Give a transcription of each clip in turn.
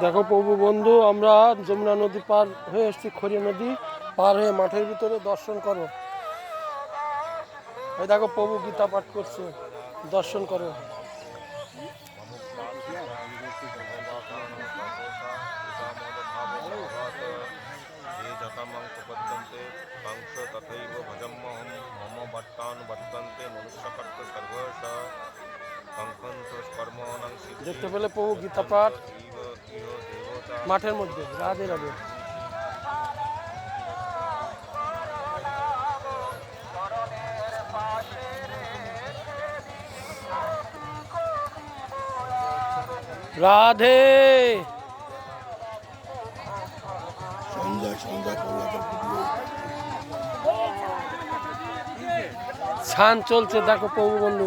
দেখো প্রভু বন্ধু, আমরা যমুনা নদী পার হয়ে এসেছি। খড়ি নদী পার হয়ে মাঠের ভিতরে দর্শন করো। এই দেখো প্রভু গীতা পাঠ করছে, দর্শন করো। দেখতে পেলে প্রভু গীতা পাঠ মাঠের মধ্যে। রাধে রাধে। রাধে ছান চলছে, দেখো প্রভু বন্ধু।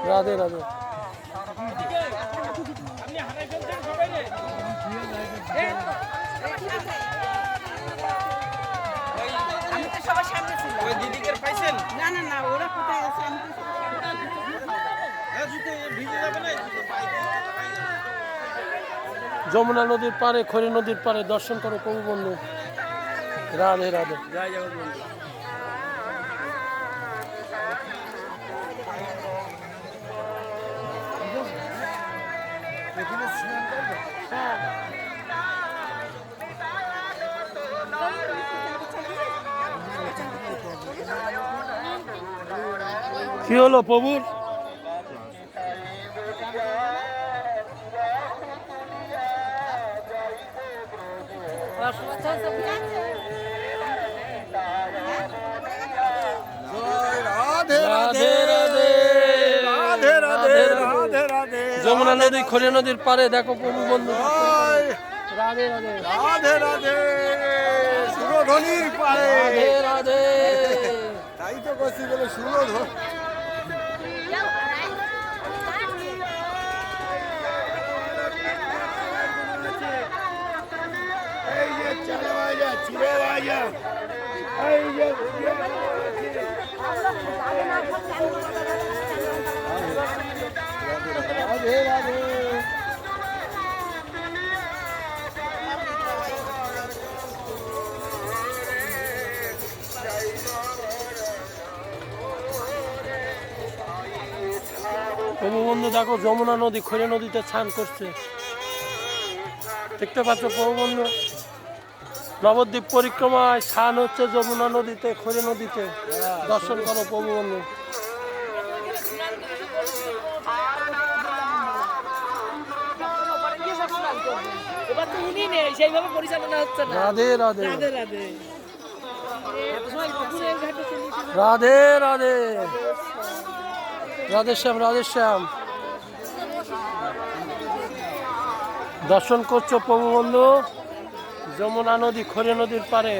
রাধে রাধে। যমুনা নদীর পারে, খড়ি নদীর পারে দর্শন করো প্রভু বন্ধু। রাধে রাধে। জয় জগৎ বন্ধু। কি হলো প্রভুর? যমুনা নদী খড়ি নদীর পারে দেখো প্রভু বন্ধু। রাধে রাধে। রাধে রাধে। সুরধনির পারে। রাধে রাধে। তাই তো বসি বলে সুরধন। এই যে চালা বাজা, চিড়ে বাজা, এই যে রাধে রাধে। প্রভু বন্ধু দেখো যমুনা নদী খড়ি নদীতে স্নান করছে, দেখতে পাচ্ছ প্রভু বন্ধু। নবদ্বীপ পরিক্রমায় স্নান হচ্ছে যমুনা নদীতে, খড়ি নদীতে। দর্শন করো প্রভু বন্ধু। রাধে রাধে। রাধে রাধে। রাধে শ্যাম, রাধে শ্যাম। দর্শন করছো প্রভু বন্ধু যমুনা নদী খড়ি নদীর পারে।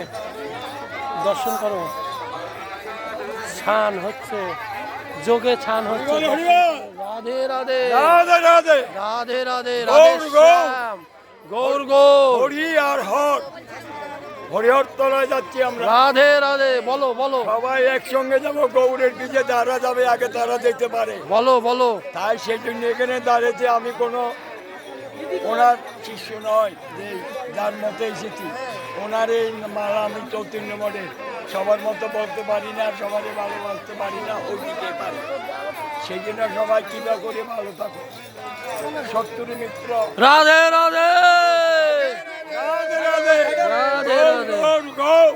দর্শন করো। ছান হচ্ছে, যোগে ছান হচ্ছে। রাধে রাধে। রাধে রাধে। রাধে রাধে। রাধে শ্যাম। গৌর গৌর। হরি আর হর। হরিহর তলায় যাচ্ছি আমরা। রাধে রাধে। বলো বলো। সবাই একসঙ্গে যাবো। গৌরের দিকে তারা যাবে আগে, তারা যেতে পারে। বলো বলো। তাই সেই জন্য এখানে দাঁড়িয়েছে। আমি কোনো ওনার শিষ্য নয় যে যার মতো এসেছি। ওনার এই মালা আমি 34 নম্বরে সবার মতো বলতে পারি না, সবারই ভালোবাসতে পারি না, ওই দিতে পারি। সেই জন্য সবাই কৃপা করে ভালো থাকো। শত্রু মিত্র। রাধে রাধে। রাধে রাধে। রাধে রাধে। গৌর গৌর।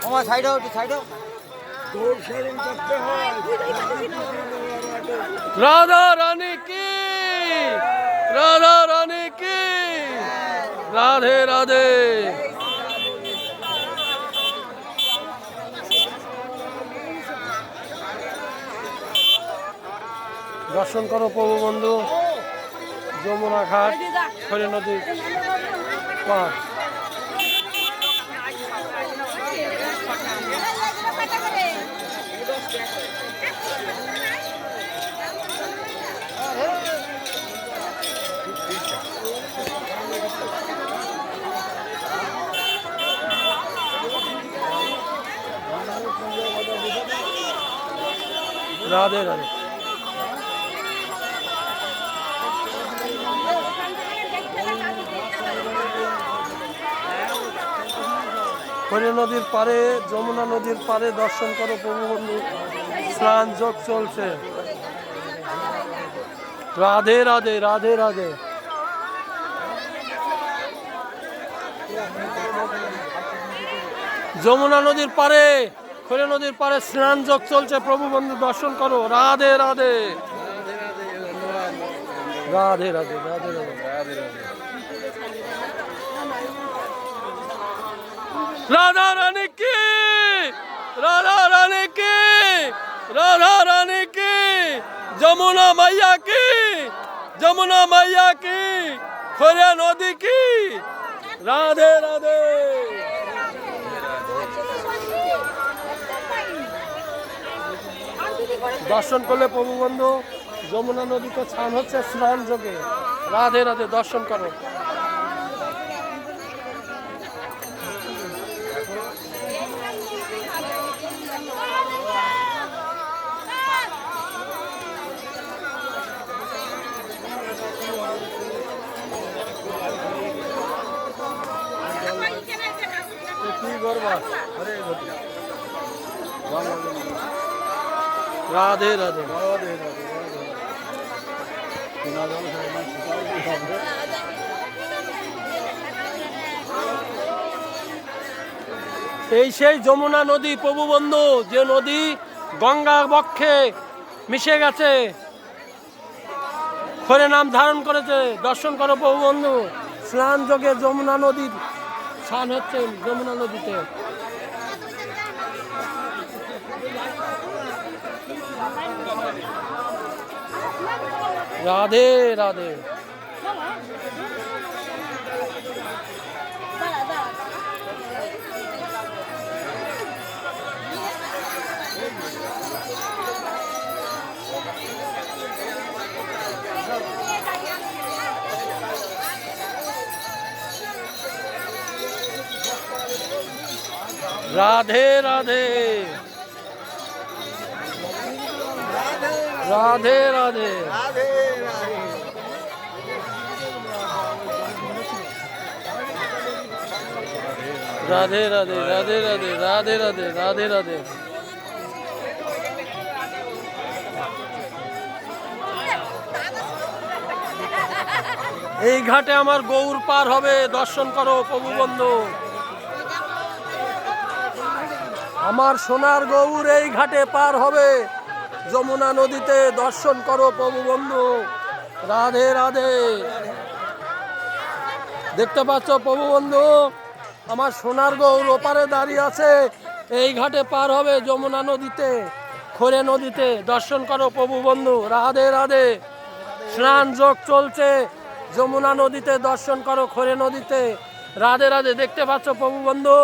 আমার সাইড হও, একটু সাইড হও। গৌর স্মরণ করতে হয়। রাধা রানী কি, রাধা রানী কি। রাধে রাধে। দর্শন করো প্রভু বন্ধু যমুনা ঘাট খড়ি নদী পার। राधे राधे। হরি নদীর পারে, যমুনা নদীর পারে দর্শন করো প্রভু বন্ধু। স্নান যোগ চলছে। রাধে রাধে, রাধে রাধে। যমুনা নদীর পারে, খৈর নদীর পারে স্নান যোগ চলছে প্রভু বন্ধু, দর্শন করো। রাধে রাধে, রাধে রাধে, রাধে রাধে। রাধা রানী কি, রাধা রানী কি, রাধা রানী কি, যমুনা মাইয়া কি, যমুনা মাইয়া কি, খৈরা নদী কি। রাধে রাধে। দর্শন করলে প্রভু বন্ধু যমুনা নদীতে স্নান হচ্ছে স্নান যোগে। রাধে রাধে, দর্শন করো। রাধে রাধে, এই সেই যমুনা নদী প্রভু বন্ধু, যে নদী গঙ্গা বক্ষে মিশে গেছে, হরে নাম ধারণ করেছে। দর্শন করো প্রভু বন্ধু, স্নান যোগে যমুনা নদীর স্নান হচ্ছে যমুনা নদীতে। রাধে রাধে। রাধে রাধে, রাধে রাধে। রাধে রাধে, রাধে রাধে, রাধে রাধে, রাধে রাধে। এই ঘাটে আমার গৌর পার হবে, দর্শন করো প্রভু বন্ধু। আমার সোনার গৌর এই ঘাটে পার হবে যমুনা নদীতে, দর্শন করো প্রভু বন্ধু। রাধে রাধে। দেখতে পাচ্ছ প্রভু বন্ধু, আমার সোনার গৌর ওপারে দাঁড়িয়ে আছে, এই ঘাটে পার হবে যমুনা নদীতে, খোরে নদীতে। দর্শন করো প্রভু বন্ধু। রাধে রাধে। স্নান যোগ চলছে যমুনা নদীতে, দর্শন করো খোরে নদীতে। রাধে রাধে। দেখতে পাচ্ছ প্রভু বন্ধু।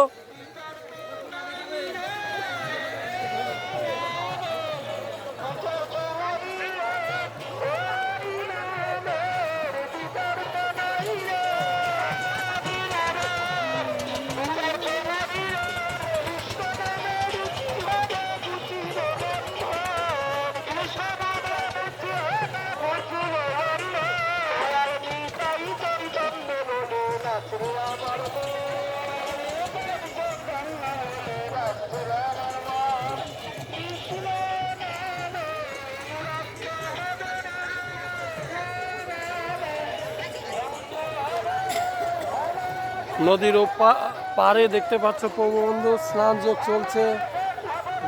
নদীর পারে দেখতে পাচ্ছ প্রভু বন্ধু, স্নান যোগ চলছে।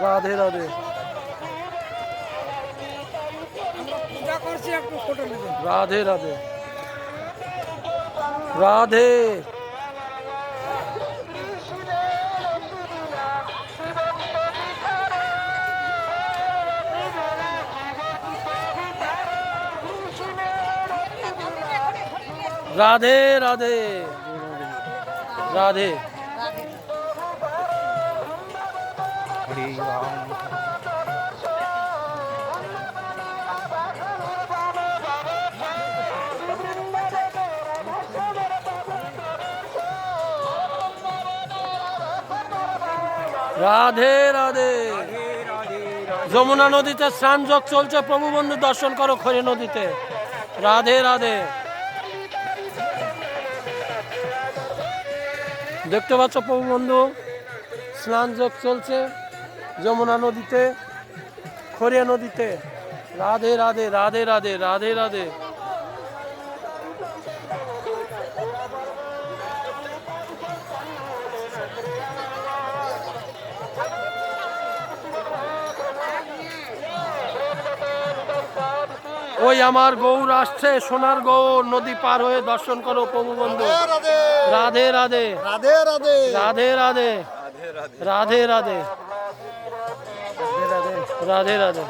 রাধে রাধে। রাধে রাধে, রাধে। রাধে রাধে, রাধে। রাধে রাধে। যমুনা নদীতে স্নান যোগ চলছে প্রভু বন্ধু, দর্শন করো খৈর নদীতে। রাধে রাধে। দেখতে পাচ্ছ প্রভু বন্ধু, স্নানযোগ চলছে যমুনা নদীতে, খরিয়া নদীতে। রাধে রাধে রাধে রাধে রাধে রাধে। ওই আমার গৌর আসছে, সোনার গৌর, নদী পার হয়ে দর্শন করো প্রভু বন্ধু। রাধে রাধে রাধে রাধে রাধে রাধে রাধে রাধে রাধে রাধে।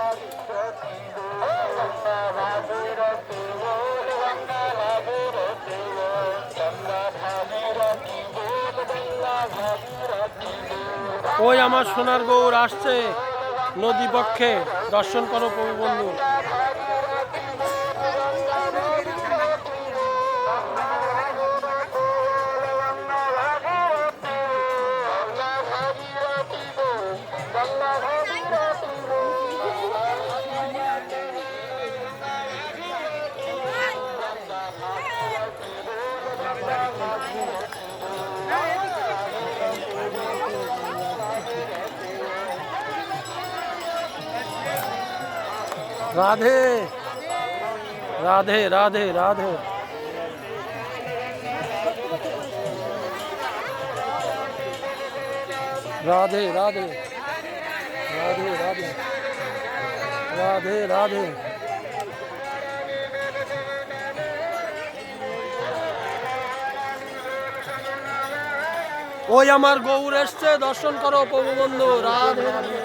ওই আমার সোনার গৌর আসছে নদী পক্ষে, দর্শন করো প্রভু বন্ধু। রাধে রাধে রাধে রাধে। রাধে রাধে রাধে রাধে রাধে রাধে। ওই আমার গৌর এসছে, দর্শন করো প্রভু বন্ধু। রাধে রাধে।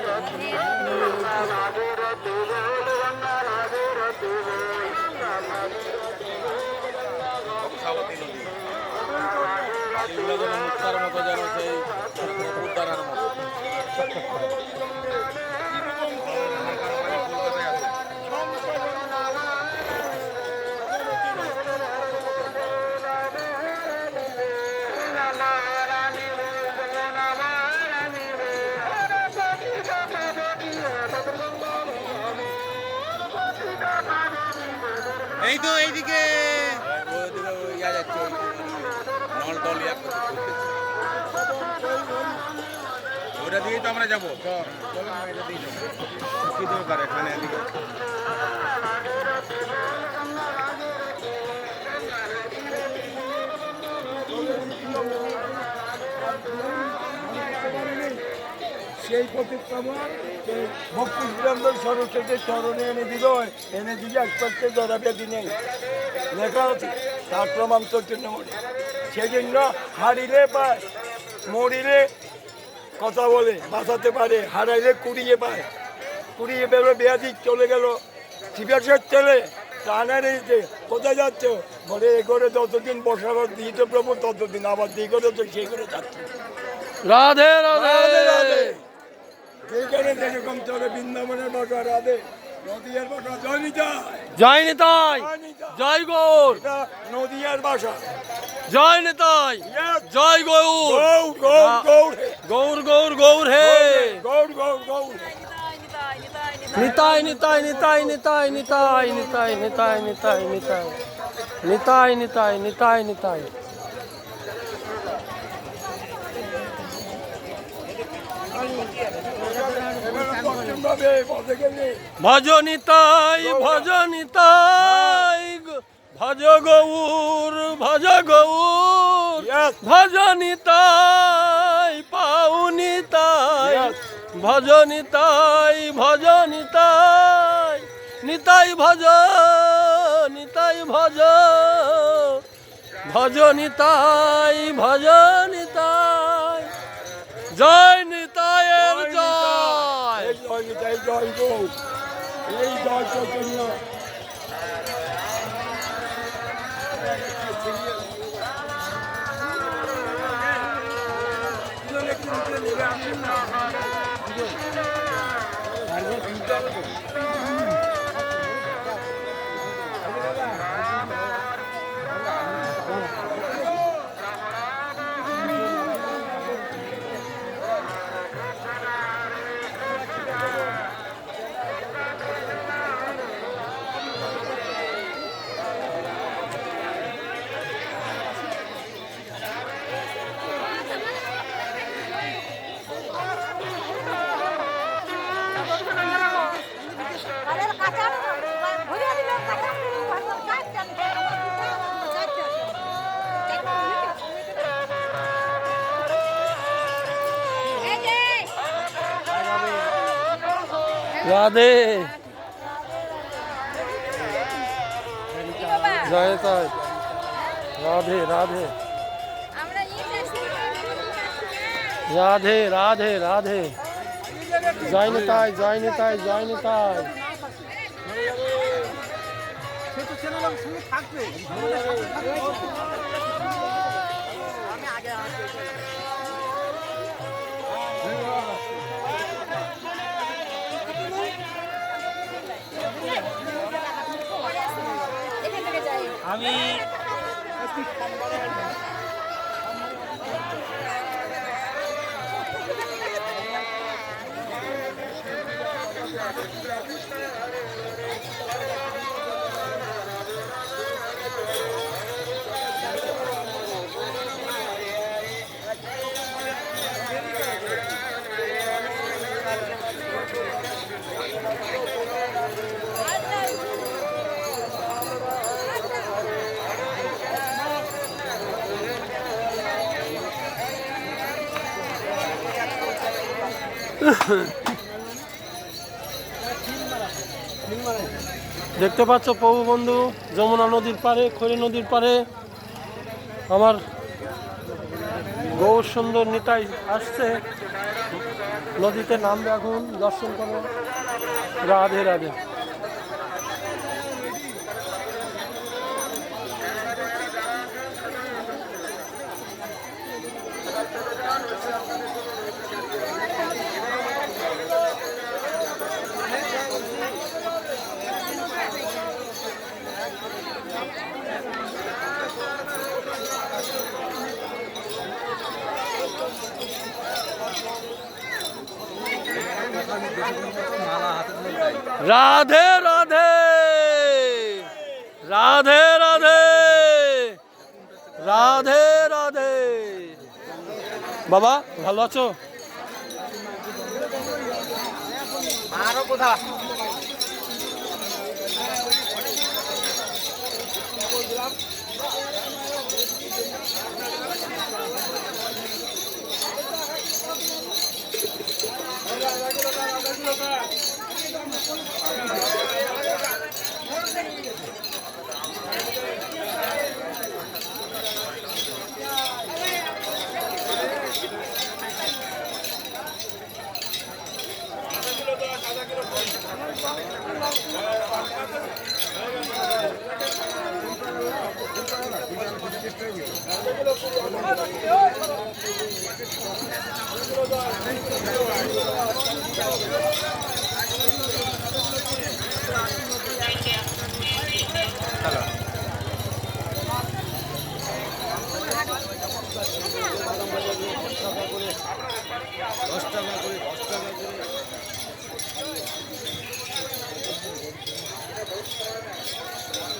মতো যেন সেই উদ্ধারের মতো। এই তো এইদিকে ইয়া যাচ্ছে নলদল ইয়া করতে। ওটা দিয়েই তো আমরা যাবো। চলো না, এটা দিয়ে যাবো। কি দরকার এখানে এদিকে? সেই প্রতিক্রমণ ভক্তি সুরেন্দ্র সরস্বতীর চরণে এনে দিল, এনে দিয়ে একপাত্রে জড়াবে দিনে লেখা আছে, তার প্রমাণ চৈতন্য মনে। সেই জন্য হারিলে পায়, মরিলে কথা বলে বাঁচাতে পারে, হারাইলে কুড়িয়ে পায়। কুড়িয়ে বেরো বেয়াদি চলে গেল শিবেশ্বর ছেলে টানা রয়েছে, কোথায় যাচ্ছ? বলে এ করে যতদিন বসাবার দিয়েছে প্রভু ততদিন, আবার দিয়ে করে তো সেই করে যাচ্ছে। রাধে রাধে রাধে। সেইখানে যেরকম চলে বৃন্দাবনের বাসা রাধে, নদীয়ার বাসা জয় নিতাই, জয় নিতাই, জয় গৌর, এটা নদীয়ার বাসা। জয় নিতাই, জয় গৌর, গৌর গৌর গৌর গৌর গৌর গৌর হে। গৌর গৌর গৌর নিতাই নিতাই নিতাই নিতাই নিতাই নিতাই নিতাই নিতাই নিতাই নিতাই নিতাই নিতাই নিতাই। পশ্চিমভাবে পথে গেলে ভজ নিতাই ভজ নিতাই, ভজ গৌর ভজ গৌর, ভজ নিতাই পাউ নিতাই, ভজ নিতাই ভজ নিতাই, নিতাই ভজ নিতাই ভজ, ভজ নিতাই ভজ নিতাই। জয় নিতাইয়ের জয়। এই জয় নিতাই জয় গৌর, এই জয় চৈতন্য। রাধে জয় তাই রাধে রাধে রাধে রাধে রাধে জয় নিতাই জয় নিতাই জয় নিতাই আমি দেখতে পাচ্ছ প্রভু বন্ধু যমুনা নদীর পারে খড়ি নদীর পারে আমার গৌর সুন্দর নিতাই আসছে নদীতে নামবে এখন দর্শন করো রাধে রাধে রাধে রাধে রাধে রাধে রাধে রাধে বাবা ভালো আছো আরো কোথা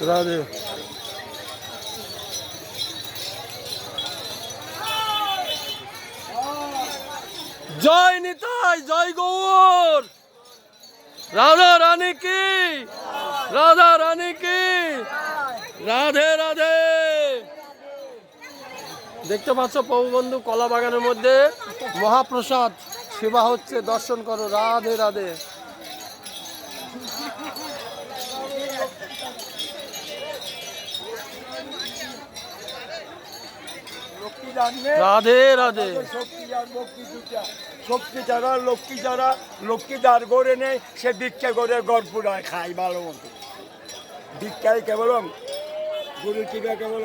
রাধে জয় নিতাই জয় গৌর রাধা রানী কি রাধা রানী কি রাধে রাধে দেখতে পাচ্ছ প্রভু বন্ধু কলা বাগানের মধ্যে মহাপ্রসাদ সেবা হচ্ছে দর্শন করো রাধে রাধে রাধে রাধে শক্তি আর ভক্তি দুটা শক্তি যারা লক্ষ্মী দাঁড় করে নেয় সে ভিক্ষা করে গড়পুরায় খায় ভালো মতো ভিক্ষায় কেবল গুরু টিকা কেবল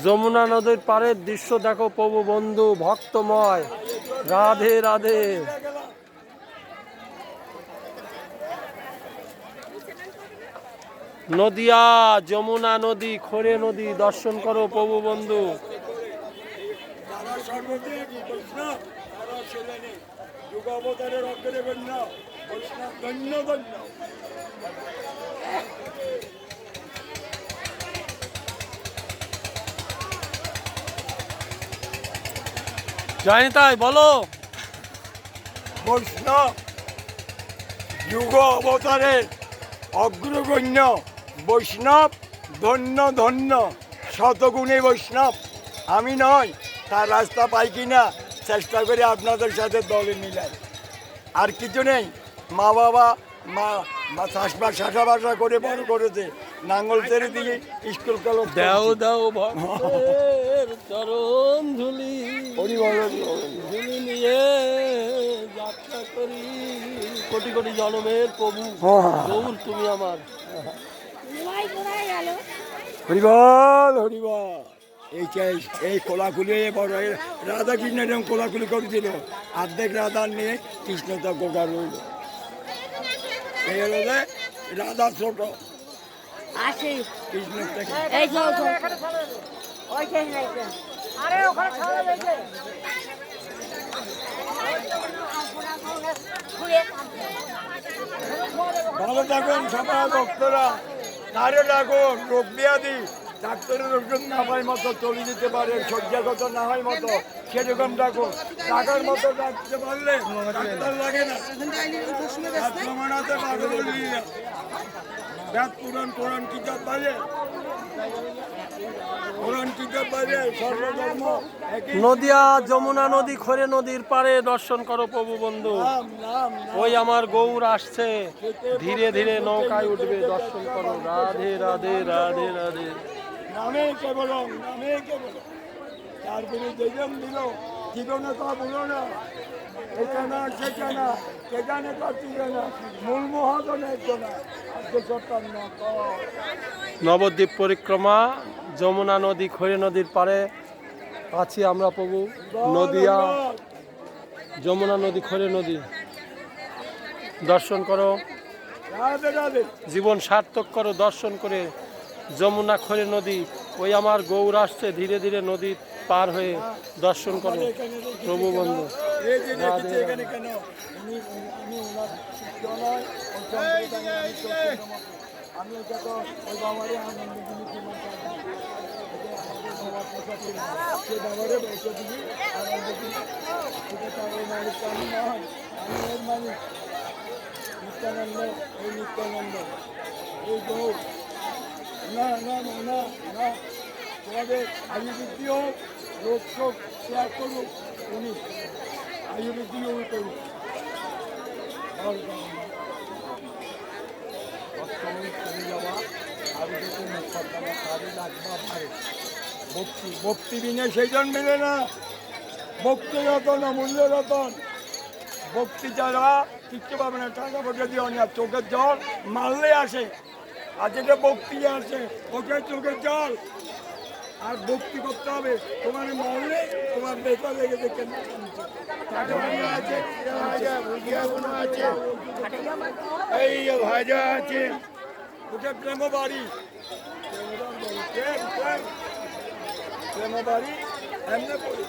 যমুনা নদীর পাড়ের দৃশ্য দেখো প্রভু বন্ধু ভক্তময় রাধে রাধে নদিয়া যমুনা নদী খড়ে নদী দর্শন করো প্রভু বন্ধু যুগ অবতারের অগ্রগণ্য বৈষ্ণব ধন্য ধন্য। জয় নিতাই বলো। বৈষ্ণব যুগ অবতারের অগ্রগণ্য বৈষ্ণব ধন্য ধন্য। শতগুণী বৈষ্ণব আমি নয়, তার রাস্তা পাই কিনা চেষ্টা করে আপনাদের সাথে দলে মিলাই। আর কিছু নেই। মা বাবা মা চাষবাস চাষাবাসা করে বড় করেছে, নাঙ্গল ছেড়ে দিয়ে স্কুল কলেজ দাও দাও ভক্তের চরণ ধুলি, ধুলি নিয়ে যাত্রা করি। কোটি কোটি জনমের প্রভু গৌর তুমি আমার। হরিবল হরিবল। এই কোলাকুলি বড় রাধা কৃষ্ণ এরকম কোলাকুলি করেছিল, অর্ধেক রাধা নিয়ে কৃষ্ণ তা গোগা রইল। এই হলো যে রাধা ছোট কৃষ্ণ থেকে। ভালো থাকুন সবাই ভক্তরা, তারে ডাকুন। রোগ ব্যাধি ডাক্তারের ওষুধ না হয় মতো চলে যেতে পারে, শয্যাগত না হয় মতো সেরকম ডাকুন। ডাকার মতো ডাকতে পারলে ডাক্তার লাগে না। প্রমাণাতে পাগল হলি না। ব্যাদ পুরাণ কোরআন কিতাব বাজে, কোরআন কিতাব বাজে, সর্বধর্ম একই। নদিয়া যমুনা নদী খরে নদীর পাড়ে দর্শন করো প্রভু বন্ধু। নাম নাম ওই আমার গৌর আসছে, ধীরে ধীরে নৌকায় উঠবে, দর্শন করো। রাধে রাধে রাধে রাধে। নামে কেবল নামে কেবল। তারপরে যেজন দিল জীবনে তা বলো না, এখানে সেখানে সেখানে কাটছিল না, মূল মহাজন একজনা আজকে সরকার না। নবদ্বীপ পরিক্রমা যমুনা নদী খরে নদীর পাড়ে আছি আমরা প্রভু। নদিয়া যমুনা নদী খরে নদী দর্শন করো, রাধে রাধে। জীবন সার্থক করো দর্শন করে। যমুনা খরে নদী, ওই আমার গৌর আসছে, ধীরে ধীরে নদী পার হয়ে দর্শন করো প্রভু বন্ধু। এই যে রেখেছে এখানে কেন? আমি ওনার শিষ্য নয়, ওই সম্প্রদায়ের আমি চোখের নমক। আমি এটা তো ওই বাবারে আনন্দ দিলি কি মাথা সে বাবারে বসে দিলি আনন্দ দিলি। সেটা তো ওই মালিক আমি নয়, আমি ওর মালিক নিত্যানন্দ। এই নিত্যানন্দ এই গৌর। না না না না না, তোমাদের আয়ু বৃদ্ধি হোক, রোগ শোক ত্যাগ করুক উনি, আয়ু বৃদ্ধি করুক। ভক্তি ভক্তি বিনে সেইজন মেলে না। ভক্তি রতন অমূল্য রতন। ভক্তি ছাড়া কিচ্ছু পাবে না। টাকা পয়সা দিয়ে অনেক চোখের জল মারলে আসে, আর যেটা ভক্তি আসে ওকে চোখের জল। আর ভক্তি করতে হবে, তোমার মারলে তোমার বেতা লেগে দেখে এই ভাজা আছে, ওটা প্রেম বাড়ি। প্রেম বাড়ি এমনি করি।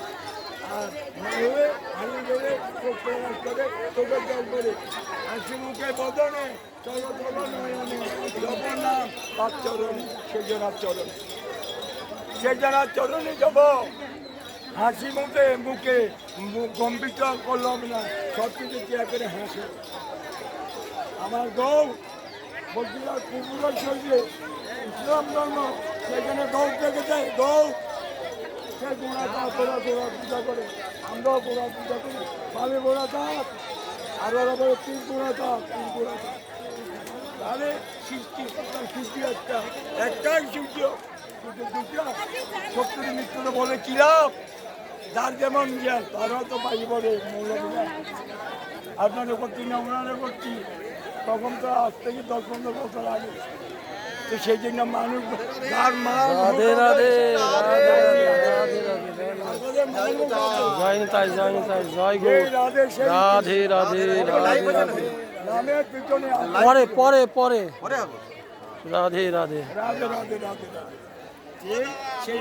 আর মারলে হারিয়ে গেলে চোখ প্রকাশ করে, চোখের জল করে। হাসি মুখে বদনে চলো চলো নয়নে জপর নাম তার চরণে, সেজনার চরণে, সেজনার চরণে যাব। হাসি মুখে মুখে গম্ভীর করলাম না, সব কিছু চেয়ে করে হাসি। আমার গৌ বলছিলাম কুকুরের সঙ্গে ইসলাম ধর্ম, সেখানে গৌ থেকে যায়। গৌ সে গোড়া তা গোড়া গোড়া পূজা করে, আমরাও গোড়া পূজা করি। ভাবে গোড়া থাক, আর ওরা বলে তিন গোড়া থাক, তিন গোড়া থাক। তাহলে সৃষ্টি সৃষ্টি একটাই সূর্য, সূর্য দুটা শক্তির মৃত্যুতে বলে কি লাভ? যার যেমন জ্ঞান তারাও তো পাই বলে মৌলবীরা। আপনারা করছি না ওনারা করছি, তখন তো আজ থেকে 10-15 বছর আগে। তো সেই জন্য মানুষ যার মান রাধে রাধে রাধে রাধে রাধে। জয় নিতাই জয় নিতাই জয় গো। রাধে রাধে রাধে রাধে। নামের পিছনে পরে পরে পরে রাধে রাধে। রাধে রাধে রাধে রাধে। সেই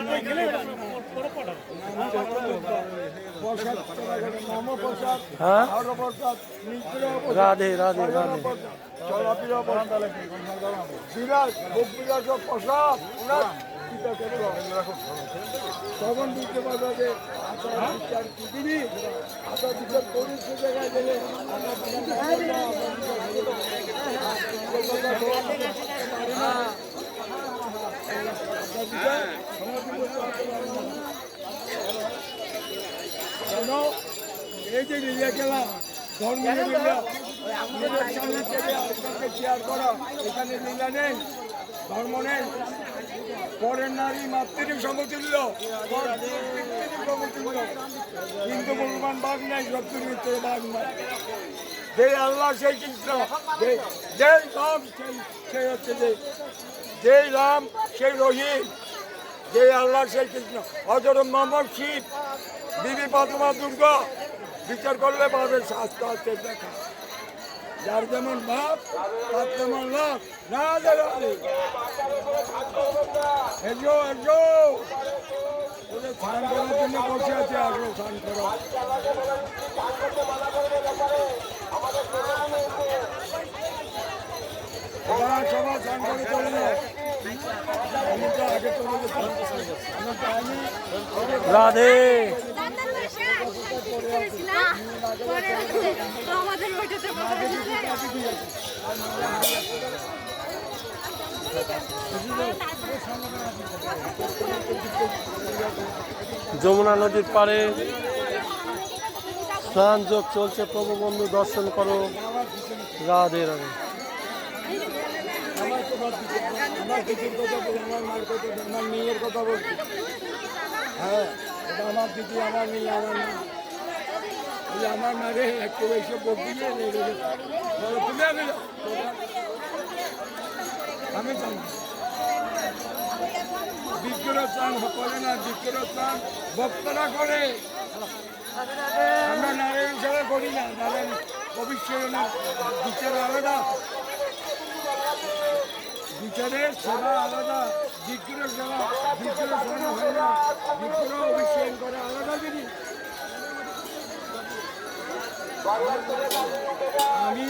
প্রসাদ হ্যাঁ আরো প্রসাদ নিগ্রহ রাধে রাধে রাধে চলাফেরা বিরাট ভোগ বিলাসক প্রসাদ ওনার তখন বুঝতে পারবে যে আচার বিচার পৃথিবী আচার বিচার পরিষ্ঠ জায়গায় গেলে কেন এই যে রিয়া খেলা ধর্ম রিয়া নিজের সামনে থেকে আরেকজনকে চেয়ার করা এখানে লীলা নেই ধর্ম নেই পরের নারী মাতৃ সমতুল্য সমতুল্য কিন্তু মুসলমান বাঘ নাই শত্রুর ভিতরে বাঘ নাই যে আল্লাহ সেই কৃষ্ণ যে রাম সেই হচ্ছে যে রাম সেই রহিম যে আল্লাহ সেই কৃষ্ণ হযরত মোহাম্মদ শিব বিবি ফাতেমা দুর্গা বিচার করলে পাবে শাস্ত্র আছে দেখা যার যেমন বাপ তার তেমন লাভ না দাঁড়ালে এসো এসো ওদের স্নান করার জন্য বসে আছে আসো স্নান করো সবাই স্নান করে চলে যাও আমি তো আগে চলে যেতাম আমার তো আমি রাধে আমাদের যমুনা নদীর পাড়ে স্নান যোগ চলছে। প্রভু বন্ধু দর্শন করো। রাধে রাধে। আমার দিদির কথা বলি, আমার মার কথা বলি, আমার মেয়ের কথা বলছি। হ্যাঁ, এটা আমার দিদি, আমার মেয়ে, আমার মা। এই আমার মারে একটু এইসব বলতে গিয়ে তুমি আমি জানি বিগ্রহ চান করে না, বিগ্রহ চান ভক্তরা করে। আমরা নারায়ণ সেবা করি না, নারায়ণ ভবিষ্যৎ না, বিচার আলাদা, বিচারের সেবা আলাদা, বিগ্রহ সেবা বিগ্রহ সেবা হয় না, বিগ্রহ অভিষেক করে আলাদা জিনিস। আমি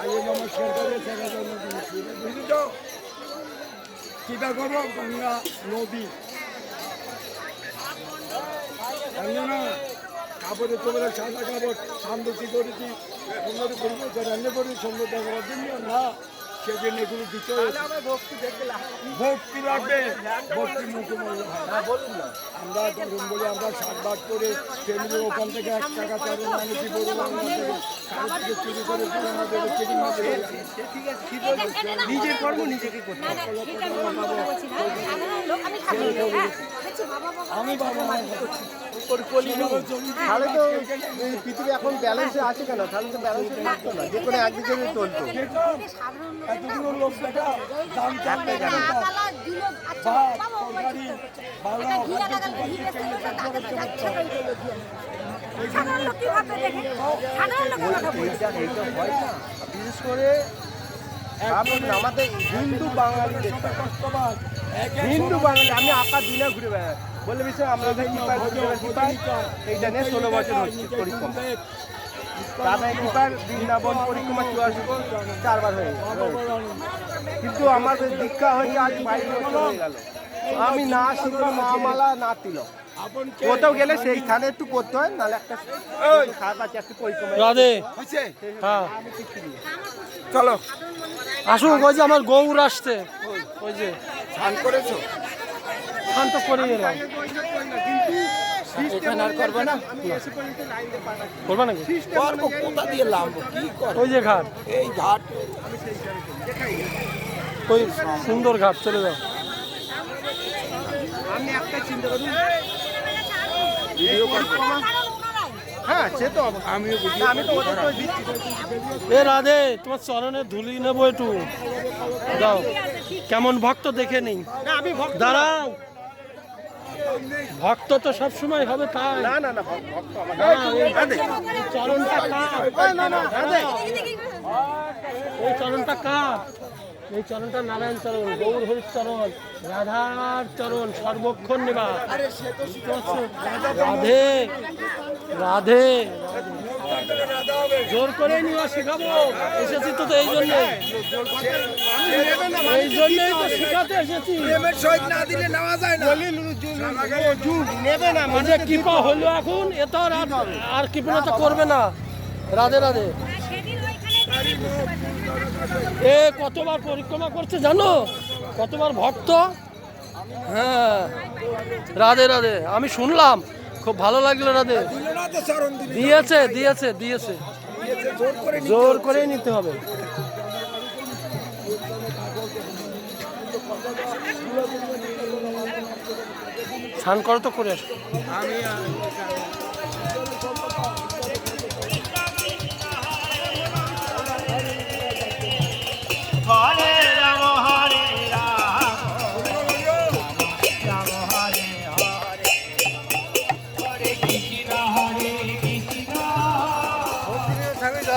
আগে নমস্কার করে সেবা জন্য দিয়েছি, বুঝলি তো? চিন্তা করো গঙ্গা নদী না, কাপড়ে তোমার সাদা কাপড় সামদতি করেছি, সুন্দর করবো রান্না করি সুন্দর দেখার জন্য না, সেজন্য এগুলো দিতে ভক্তি লাগবে, ভক্তি মুখে মূল্য হয়। আমরা তখন বলি আমরা 7 ভাগ করে ফ্যামিলি ওখান থেকে 1 টাকা চারে মানুষই বলবো কারোর থেকে চুরি করে আমাদের নিজের কর্ম নিজেকে করতে আমি বাবা তাহলে তো এই পৃথিবী এখন ব্যালেন্সে আছে কেন? তাহলে তো ব্যালেন্সে থাকতো না, যে কোনো একদিকে চলতো। এতগুলো লোক দেখা দাম চাপে বিশেষ করে আমাদের হিন্দু বাঙালি, হিন্দু বাঙালি আমি আঁকা দিনে ঘুরে বেড়াই বলে বিষয় আমরা এইটা নিয়ে 16 বছর হচ্ছে পরিক্রমা। দাদা কৃপার বৃন্দাবন পরিক্রমা 4 বার হয়ে কিন্তু আমাদের দীক্ষা হয়েছে আজ 22 বছর হয়ে গেল। আমি না শিখলাম মা মালা না তিল, কোথাও গেলে সেই স্থানে একটু করতে হয়, নাহলে একটা খারাপ আছে একটু পরিক্রমা। রাধে। হ্যাঁ চলো আসুন। ওই যে আমার গৌর আসছে, ওই যে স্নান করেছো? স্নান তো করে এলাম। এখানে আর করবে না? করবা নাকি? করবো, কোথা দিয়ে লাভবো, কি করবো? ওই যে ঘাট, এই ঘাট ওই সুন্দর ঘাট, চলে যাও। আমি একটা চিন্তা করি, হ্যাঁ সে তো আমিও বুঝি, আমি তো ওদের তো দিচ্ছি। এ রাধে, তোমার চরণে ধুলি নেবো একটু দাও। কেমন ভক্ত দেখে নেই। না আমি ভক্ত দাঁড়াও, ভক্ত তো সব সময় হবে তাই না, না না ভক্ত আমার না, এই চরণটা কার? না না এই চরণটা কার? এই চরণটা নারায়ণ চরণ, গৌর হরির চরণ, রাধার চরণ, সর্বক্ষণ নিবাস। রাধে রাধে। জোর করে নিবা শিখাবো, এসেছি তো এই জন্যে, এই জন্যই তো শিখাতে এসেছি। নেবে না মানে কৃপা হলো এখন, এ তো আর কৃপণতা করবে না। রাধে রাধে। এ কতবার পরিক্রমা করছে জানো, কতবার ভক্ত। হ্যাঁ রাধে রাধে, আমি শুনলাম, খুব ভালো লাগলো। রাধে দিয়েছে দিয়েছে দিয়েছে, জোর করে নিতে হবে। স্নান করো তো, করে আসো।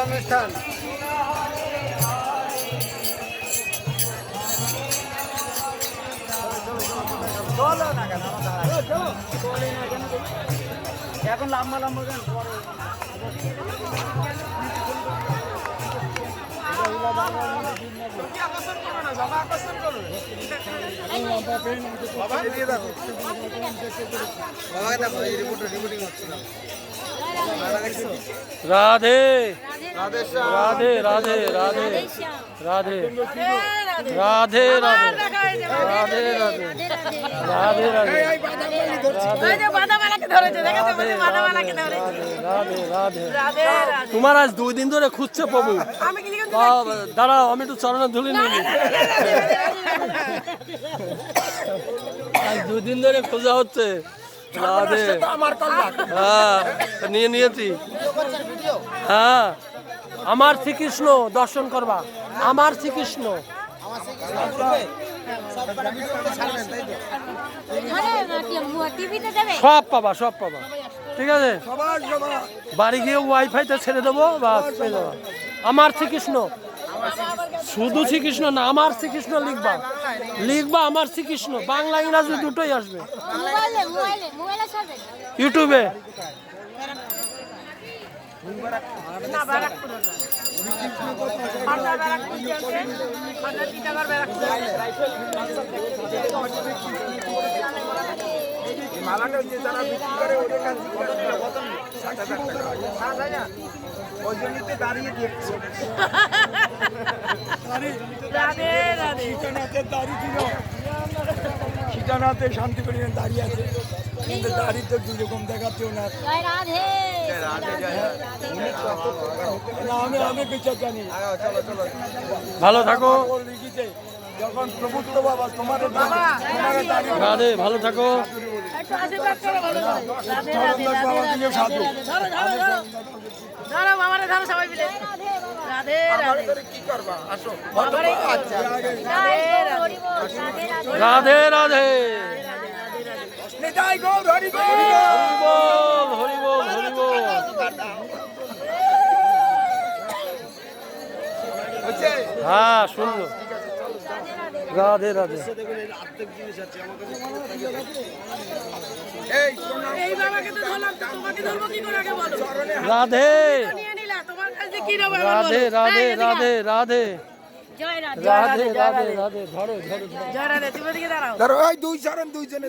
অনুষ্ঠান এখন লম্বা লম্বা গান রাধে রাধে রাধে রাধে রাধে রাধে রাধে রাধে রাধে রাধে তোমার আজ 2 দিন ধরে খুঁজছে প্রভু। দাঁড়াও, আমি একটু চরণে ধুলি নিই। আজ 2 দিন ধরে খোঁজা হচ্ছে। রাধে। হ্যাঁ নিয়ে নিয়েছি। হ্যাঁ আমার শ্রীকৃষ্ণ দর্শন করবা, আমার শ্রীকৃষ্ণ। সব পাবা, সব পাবা, ঠিক আছে। বাড়ি গিয়ে ওয়াইফাইতে ছেড়ে দেবো, বাস পেয়ে যাবা। আমার শ্রীকৃষ্ণ, শুধু শ্রীকৃষ্ণ না, আমার শ্রীকৃষ্ণ লিখবা, লিখবা আমার শ্রীকৃষ্ণ, বাংলা ইংরাজি দুটোই আসবে। ইউটিউবে মালাটা যে যারা বিক্রি করে ওদের কাছে ওই জন্যতে দাঁড়িয়ে দেখছে। ঠিকানাতে শান্তি করে দাঁড়িয়ে আছে, কিন্তু দাঁড়িয়ে তো দুই রকম দেখাতেও না। আমি বিচার জানি। ভালো থাকো, যখন প্রভুত্ব বাবা তোমার রাধে, ভালো থাকো। সাধু কি করবা, আসো। রাধে রাধে। নিতাই গৌর হরি বল। হরি বল, হরি বল, হরি বল। হ্যাঁ শুনলো। রাধে রাধে। রাধে রাধে রাধে রাধে রাধে রাধে রাধে রাধে। ধরো ধরো ধরো, ওই দুই চরণ দুইজনে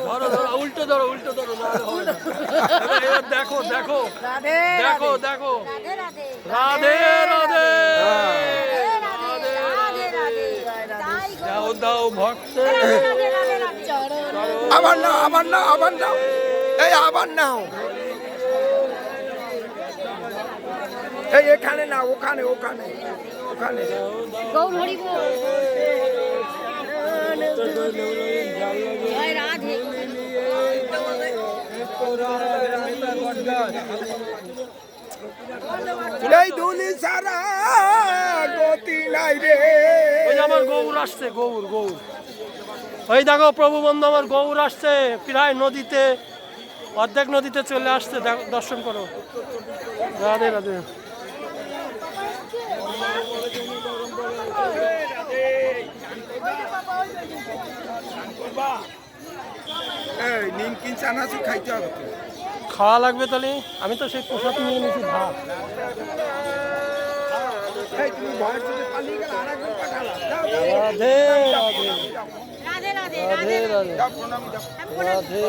ধরো ধরো, উল্টো ধরো, উল্টো ধরো। এবার দেখো দেখো দেখো দেখো। রাধে রাধে দাও দাও ভক্ত। আবার নাও, আবার নাও, আবার নাও, এই আবার নাও, এই এখানে না, ওখানে ওখানে ওখানে। গৌর হরি বল। জয় রাধে। এই দুলি সারা গতি নাই রে। ওই যে আমার গৌর আসছে, গৌর গৌর। ওই দেখো প্রভু বন্ধু, আমার গৌর আসছে, প্রায় নদীতে, অর্ধেক নদীতে চলে আসছে। দর্শন করো। রাধে রাধে। নমকিন চানাচুর খাইতে হবে তো। খাওয়া লাগবে তাহলে। আমি তো সেই প্রসাদ নিয়ে নিয়েছি ভাত। এই তুমি ভয়ের চোটে পালিয়ে গেলে আরেকজন পাঠালা। যাও, যাও, রাধে রাধে রাধে রাধে রাধে রাধে যাও, প্রণামী যাও। রাধে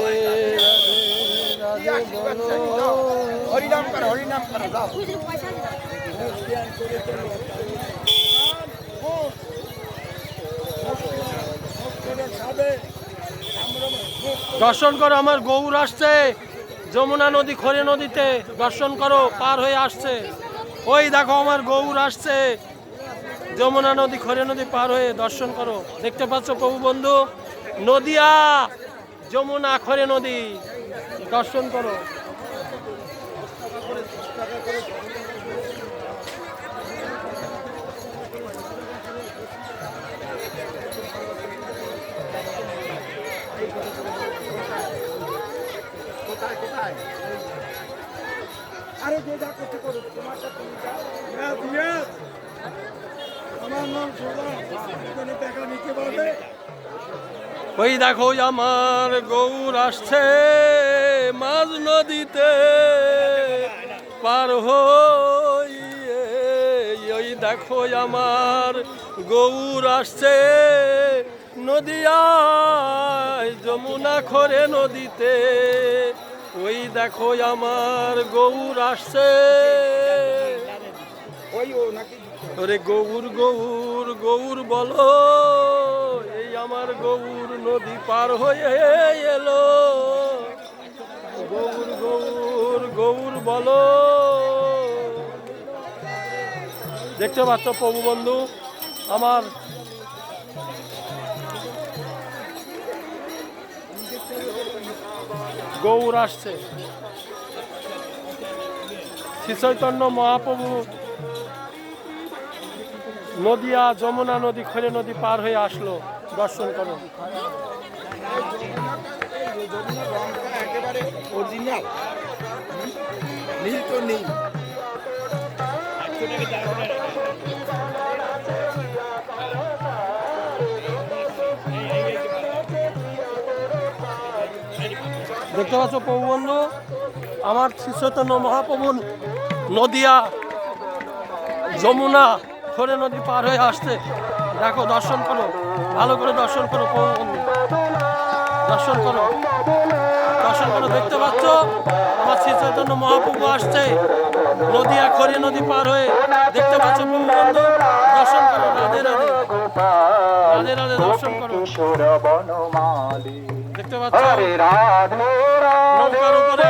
রাধে রাধে বলো। হরিনাম করো, হরিনাম করো, যাও। বুঝলি পয়সা দিতে দর্শন করো, আমার গৌর আসছে যমুনা নদী খরে নদীতে। দর্শন করো, পার হয়ে আসছে। ওই দেখো আমার গৌর আসছে যমুনা নদী খরে নদী পার হয়ে। দর্শন করো, দেখতে পাচ্ছ প্রভু বন্ধু, নদিয়া যমুনা খরে নদী। দর্শন করো। আরে যে যা করতে করো, তোমারটা তুমি যাও। আমার নাম সোজা, এখানে টাকা নিতে পারবে? ওই দেখো আমার গৌর আসছে মাঝ নদীতে পার হয়ে। ওই দেখো আমার গৌর আসছে নদিয়ায় যমুনা খরে নদীতে। ওই দেখো আমার গৌর আসছে। ওই ও নাকি ওরে গৌর গৌর গৌর বলো, এই আমার গৌর নদী পার হয়ে এলো। গৌর গৌর গৌর বলো। দেখতে পাচ্ছ প্রভু বন্ধু, আমার গৌর আসছে। শ্রী চৈতন্য মহাপ্রভু নদিয়া যমুনা নদী খরে নদী পার হয়ে আসলো। দর্শন করো। একেবারে অরিজিনাল নীল তো নীল। দেখতে পাচ্ছ প্রভু বন্ধু, আমার শ্রী চৈতন্য মহাপ্রভু নদিয়া যমুনা খরে নদী পার হয়ে আসছে। দেখো, দর্শন করো, ভালো করে দর্শন করো প্রভু বন্ধু। দর্শন করো, দর্শন করো। দেখতে পাচ্ছ আমার শ্রী চৈতন্য মহাপ্রভু আসছে নদিয়া খরে নদী পার হয়ে। দেখতে পাচ্ছ প্রভু বন্ধু, দর্শন করো। রাধে রাধে রাধে রাধে দর্শন করো। দেখতে পাচ্ছ নৌকার উপরে